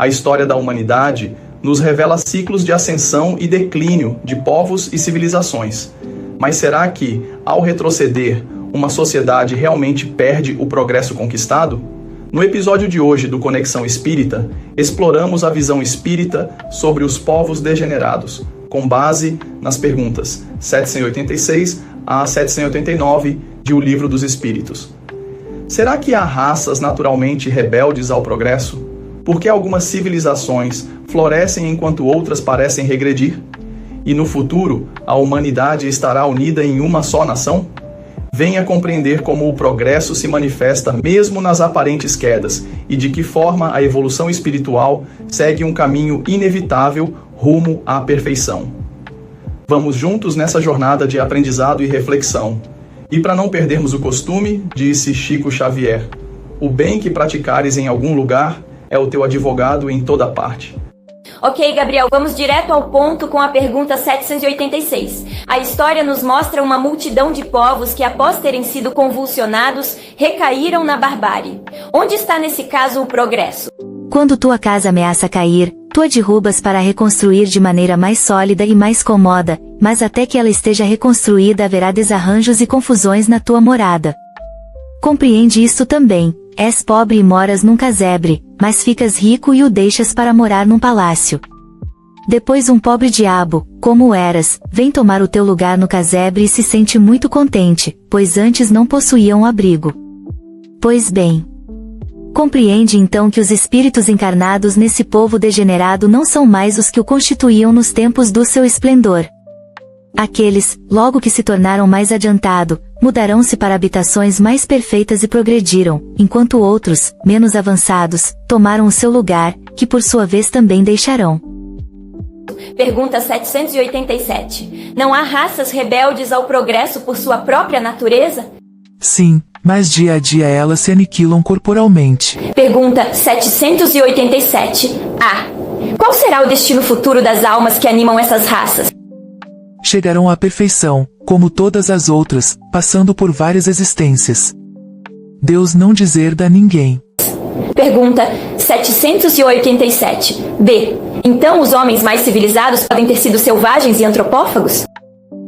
A história da humanidade nos revela ciclos de ascensão e declínio de povos e civilizações. Mas será que, ao retroceder, uma sociedade realmente perde o progresso conquistado? No episódio de hoje do Conexão Espírita, exploramos a visão espírita sobre os povos degenerados, com base nas perguntas 786 a 789 de O Livro dos Espíritos. Será que há raças naturalmente rebeldes ao progresso? Por que algumas civilizações florescem enquanto outras parecem regredir? E no futuro, a humanidade estará unida em uma só nação? Venha compreender como o progresso se manifesta mesmo nas aparentes quedas e de que forma a evolução espiritual segue um caminho inevitável rumo à perfeição. Vamos juntos nessa jornada de aprendizado e reflexão. E para não perdermos o costume, disse Chico Xavier, o bem que praticares em algum lugar é o teu advogado em toda parte. Ok, Gabriel, vamos direto ao ponto com a pergunta 786. A história nos mostra uma multidão de povos que, após terem sido convulsionados, recaíram na barbárie. Onde está nesse caso o progresso? Quando tua casa ameaça cair, tu a derrubas para reconstruir de maneira mais sólida e mais cômoda, mas até que ela esteja reconstruída haverá desarranjos e confusões na tua morada. Compreende isto também. És pobre e moras num casebre, mas ficas rico e o deixas para morar num palácio. Depois um pobre diabo, como eras, vem tomar o teu lugar no casebre e se sente muito contente, pois antes não possuíam abrigo. Pois bem. Compreende então que os espíritos encarnados nesse povo degenerado não são mais os que o constituíam nos tempos do seu esplendor. Aqueles, logo que se tornaram mais adiantado, mudarão-se para habitações mais perfeitas e progrediram, enquanto outros, menos avançados, tomaram o seu lugar, que por sua vez também deixarão. Pergunta 787. Não há raças rebeldes ao progresso por sua própria natureza? Sim, mas dia a dia elas se aniquilam corporalmente. Pergunta 787. A. Qual será o destino futuro das almas que animam essas raças? Chegarão à perfeição, como todas as outras, passando por várias existências. Deus não deserda a ninguém. Pergunta 787. B. Então os homens mais civilizados podem ter sido selvagens e antropófagos?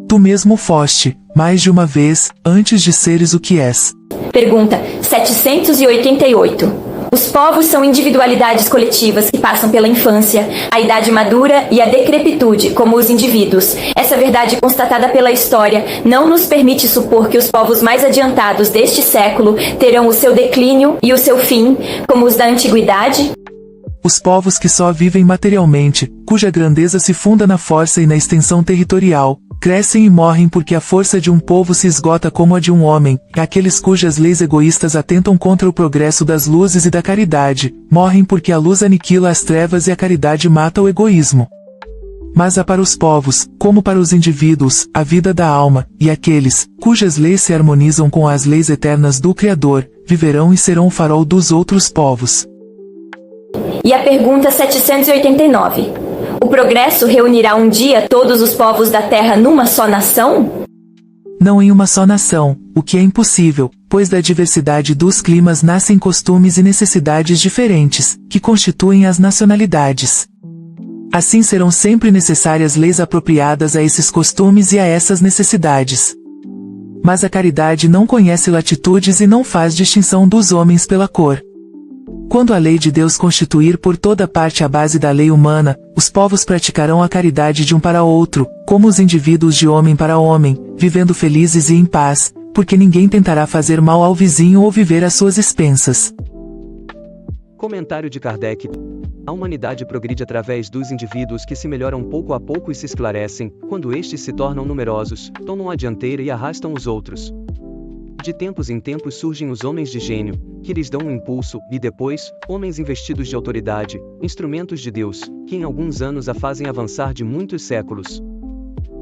Tu mesmo foste, mais de uma vez, antes de seres o que és. Pergunta 788. Os povos são individualidades coletivas que passam pela infância, a idade madura e a decrepitude, como os indivíduos. Essa verdade constatada pela história não nos permite supor que os povos mais adiantados deste século terão o seu declínio e o seu fim, como os da antiguidade? Os povos que só vivem materialmente, cuja grandeza se funda na força e na extensão territorial, crescem e morrem porque a força de um povo se esgota como a de um homem, e aqueles cujas leis egoístas atentam contra o progresso das luzes e da caridade, morrem porque a luz aniquila as trevas e a caridade mata o egoísmo. Mas há para os povos, como para os indivíduos, a vida da alma, e aqueles, cujas leis se harmonizam com as leis eternas do Criador, viverão e serão o farol dos outros povos. E a pergunta 789. O progresso reunirá um dia todos os povos da Terra numa só nação? Não em uma só nação, o que é impossível, pois da diversidade dos climas nascem costumes e necessidades diferentes, que constituem as nacionalidades. Assim serão sempre necessárias leis apropriadas a esses costumes e a essas necessidades. Mas a caridade não conhece latitudes e não faz distinção dos homens pela cor. Quando a lei de Deus constituir por toda parte a base da lei humana, os povos praticarão a caridade de um para outro, como os indivíduos de homem para homem, vivendo felizes e em paz, porque ninguém tentará fazer mal ao vizinho ou viver às suas expensas. Comentário de Kardec. A humanidade progride através dos indivíduos que se melhoram pouco a pouco e se esclarecem, quando estes se tornam numerosos, tomam a dianteira e arrastam os outros. De tempos em tempos surgem os homens de gênio, que lhes dão um impulso, e depois, homens investidos de autoridade, instrumentos de Deus, que em alguns anos a fazem avançar de muitos séculos.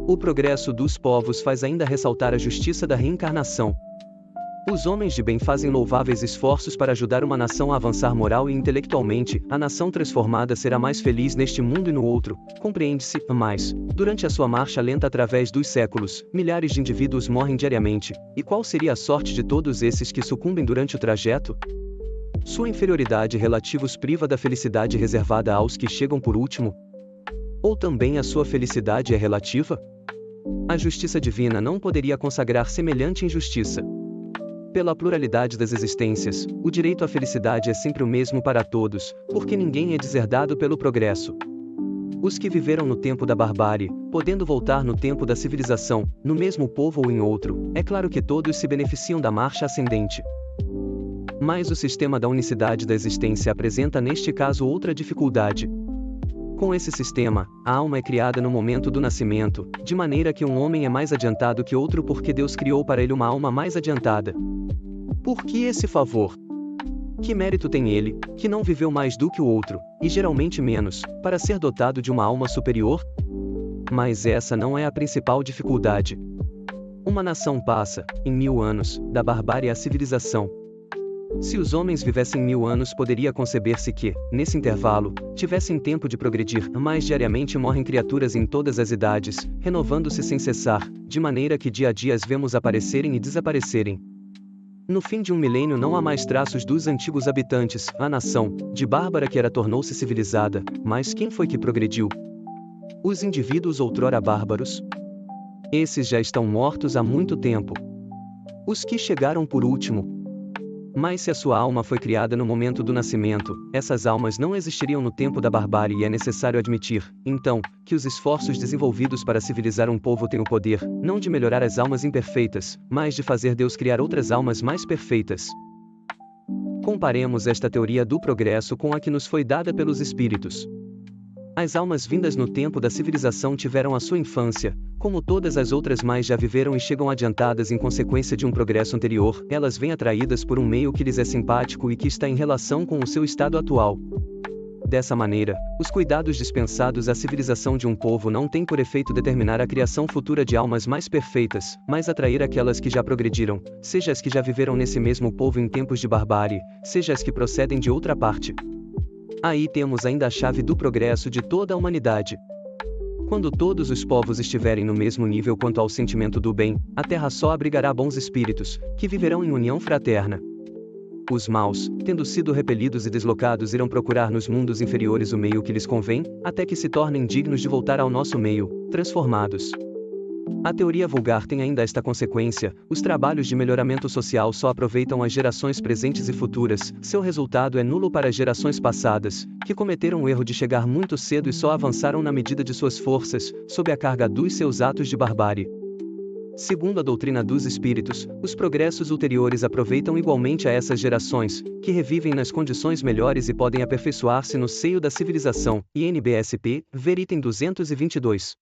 O progresso dos povos faz ainda ressaltar a justiça da reencarnação. Os homens de bem fazem louváveis esforços para ajudar uma nação a avançar moral e intelectualmente. A nação transformada será mais feliz neste mundo e no outro, compreende-se, mas, durante a sua marcha lenta através dos séculos, milhares de indivíduos morrem diariamente. E qual seria a sorte de todos esses que sucumbem durante o trajeto? Sua inferioridade relativa os priva da felicidade reservada aos que chegam por último? Ou também a sua felicidade é relativa? A justiça divina não poderia consagrar semelhante injustiça. Pela pluralidade das existências, o direito à felicidade é sempre o mesmo para todos, porque ninguém é deserdado pelo progresso. Os que viveram no tempo da barbárie, podendo voltar no tempo da civilização, no mesmo povo ou em outro, é claro que todos se beneficiam da marcha ascendente. Mas o sistema da unicidade da existência apresenta neste caso outra dificuldade. Com esse sistema, a alma é criada no momento do nascimento, de maneira que um homem é mais adiantado que outro porque Deus criou para ele uma alma mais adiantada. Por que esse favor? Que mérito tem ele, que não viveu mais do que o outro, e geralmente menos, para ser dotado de uma alma superior? Mas essa não é a principal dificuldade. Uma nação passa, em 1000 anos, da barbárie à civilização. Se os homens vivessem 1000 anos, poderia conceber-se que, nesse intervalo, tivessem tempo de progredir, mas diariamente morrem criaturas em todas as idades, renovando-se sem cessar, de maneira que dia a dia as vemos aparecerem e desaparecerem. No fim de um milênio não há mais traços dos antigos habitantes, a nação, de bárbara que era tornou-se civilizada, mas quem foi que progrediu? Os indivíduos outrora bárbaros? Esses já estão mortos há muito tempo. Os que chegaram por último? Mas se a sua alma foi criada no momento do nascimento, essas almas não existiriam no tempo da barbárie e é necessário admitir, então, que os esforços desenvolvidos para civilizar um povo têm o poder, não de melhorar as almas imperfeitas, mas de fazer Deus criar outras almas mais perfeitas. Comparemos esta teoria do progresso com a que nos foi dada pelos espíritos. As almas vindas no tempo da civilização tiveram a sua infância, como todas as outras mais já viveram e chegam adiantadas em consequência de um progresso anterior, elas vêm atraídas por um meio que lhes é simpático e que está em relação com o seu estado atual. Dessa maneira, os cuidados dispensados à civilização de um povo não têm por efeito determinar a criação futura de almas mais perfeitas, mas atrair aquelas que já progrediram, seja as que já viveram nesse mesmo povo em tempos de barbárie, seja as que procedem de outra parte. Aí temos ainda a chave do progresso de toda a humanidade. Quando todos os povos estiverem no mesmo nível quanto ao sentimento do bem, a terra só abrigará bons espíritos, que viverão em união fraterna. Os maus, tendo sido repelidos e deslocados, irão procurar nos mundos inferiores o meio que lhes convém, até que se tornem dignos de voltar ao nosso meio, transformados. A teoria vulgar tem ainda esta consequência: os trabalhos de melhoramento social só aproveitam as gerações presentes e futuras, seu resultado é nulo para as gerações passadas, que cometeram o erro de chegar muito cedo e só avançaram na medida de suas forças, sob a carga dos seus atos de barbárie. Segundo a doutrina dos espíritos, os progressos ulteriores aproveitam igualmente a essas gerações, que revivem nas condições melhores e podem aperfeiçoar-se no seio da civilização, INBSP, ver item 222.